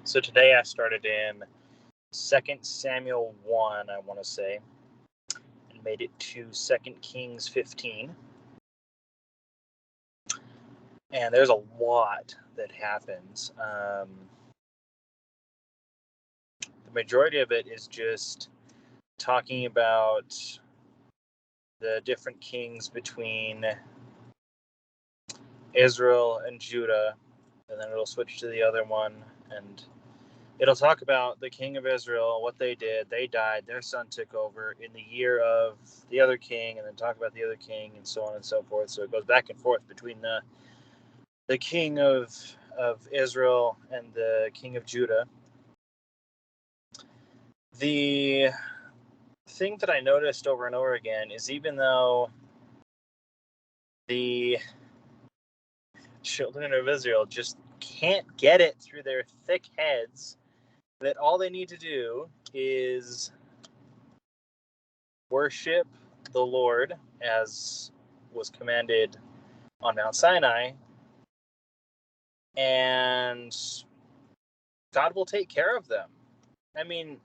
So today I started in 2 Samuel 1, I want to say, and made it to 2 Kings 15. And there's a lot that happens. The majority of it is just talking about the different kings between Israel and Judah, and then it'll switch to the other one, and it'll talk about the king of Israel, what they did. They died, their son took over in the year of the other king, and then talk about the other king, and so on and so forth. So it goes back and forth between the king of Israel and the king of Judah. The thing that I noticed over and over again is, even though the children of Israel just can't get it through their thick heads that all they need to do is worship the Lord as was commanded on Mount Sinai, and God will take care of them. I mean,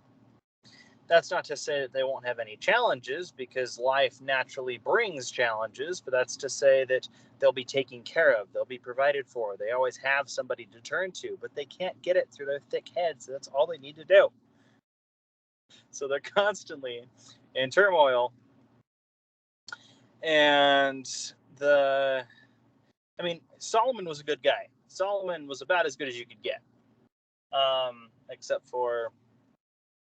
that's not to say that they won't have any challenges, because life naturally brings challenges, but that's to say that they'll be taken care of, they'll be provided for, they always have somebody to turn to, but they can't get it through their thick heads. So that's all they need to do. So they're constantly in turmoil. And Solomon was a good guy. Solomon was about as good as you could get, except for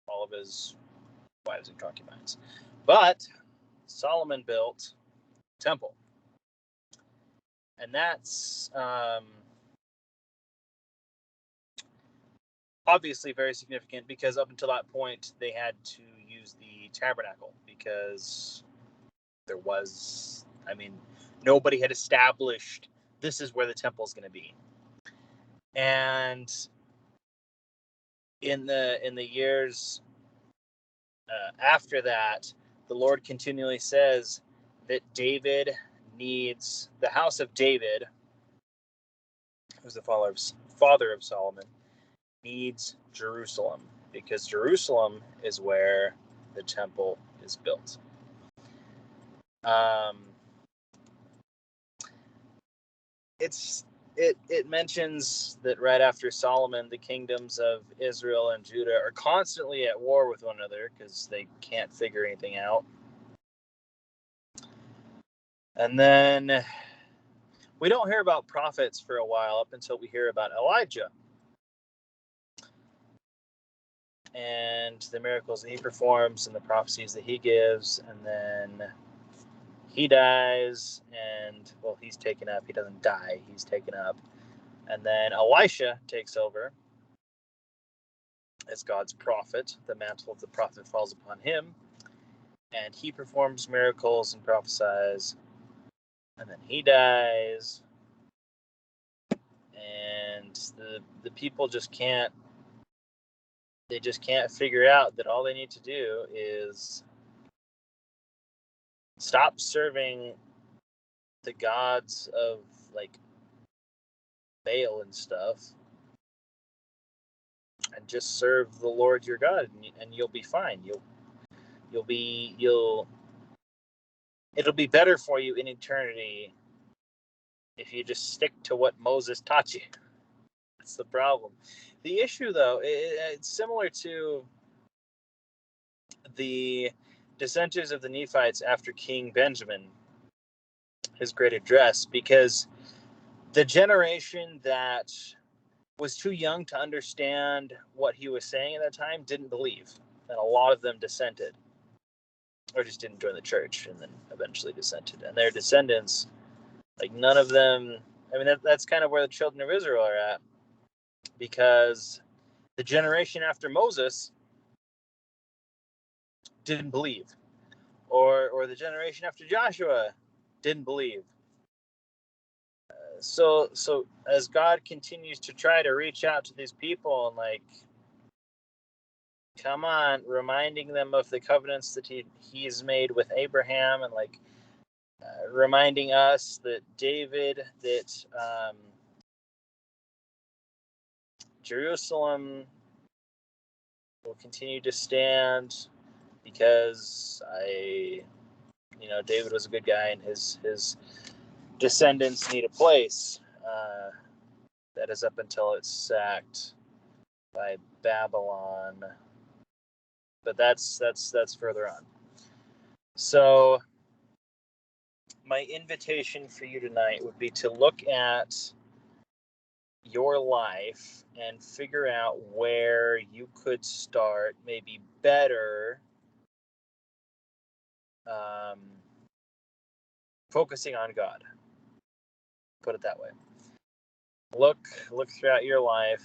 all of his wives and concubines. But Solomon built a temple, and that's obviously very significant, because up until that point they had to use the tabernacle, because there was, nobody had established this is where the temple is going to be. And in the years after that, the Lord continually says that David needs, the house of David, who's the father of Solomon, needs Jerusalem, because Jerusalem is where the temple is built. It mentions that right after Solomon, the kingdoms of Israel and Judah are constantly at war with one another, because they can't figure anything out. And then we don't hear about prophets for a while, up until we hear about Elijah and the miracles that he performs and the prophecies that he gives. And then he dies, and, well, he's taken up. He doesn't die, he's taken up. And then Elisha takes over as God's prophet. The mantle of the prophet falls upon him, and he performs miracles and prophesies. And then he dies, and the people just can't figure out that all they need to do is stop serving the gods of, like, Baal and stuff, and just serve the Lord your God, and you'll be fine. It'll be better for you in eternity if you just stick to what Moses taught you. That's the problem. The issue, though, it's similar to the dissenters of the Nephites after King Benjamin, his great address, because the generation that was too young to understand what he was saying at that time didn't believe, and a lot of them dissented, or just didn't join the church, and then eventually dissented. And their descendants, like, none of them, that's kind of where the children of Israel are at, because the generation after Moses didn't believe, or the generation after Joshua didn't believe. So as God continues to try to reach out to these people and, like, come on, reminding them of the covenants that he's made with Abraham, and, like, reminding us that David Jerusalem will continue to stand because David was a good guy, and his descendants need a place. That is up until it's sacked by Babylon, but that's further on. So my invitation for you tonight would be to look at your life and figure out where you could start maybe better focusing on God. Put it that way. Look throughout your life.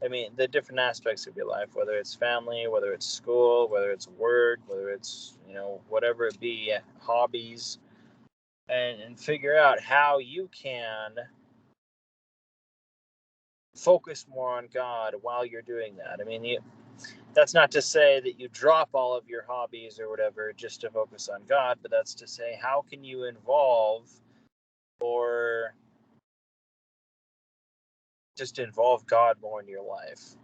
I mean, the different aspects of your life, whether it's family, whether it's school, whether it's work, whether it's, whatever it be, hobbies, and figure out how you can focus more on God while you're doing that. I mean, that's not to say that you drop all of your hobbies or whatever just to focus on God, but that's to say, how can you involve or just involve God more in your life?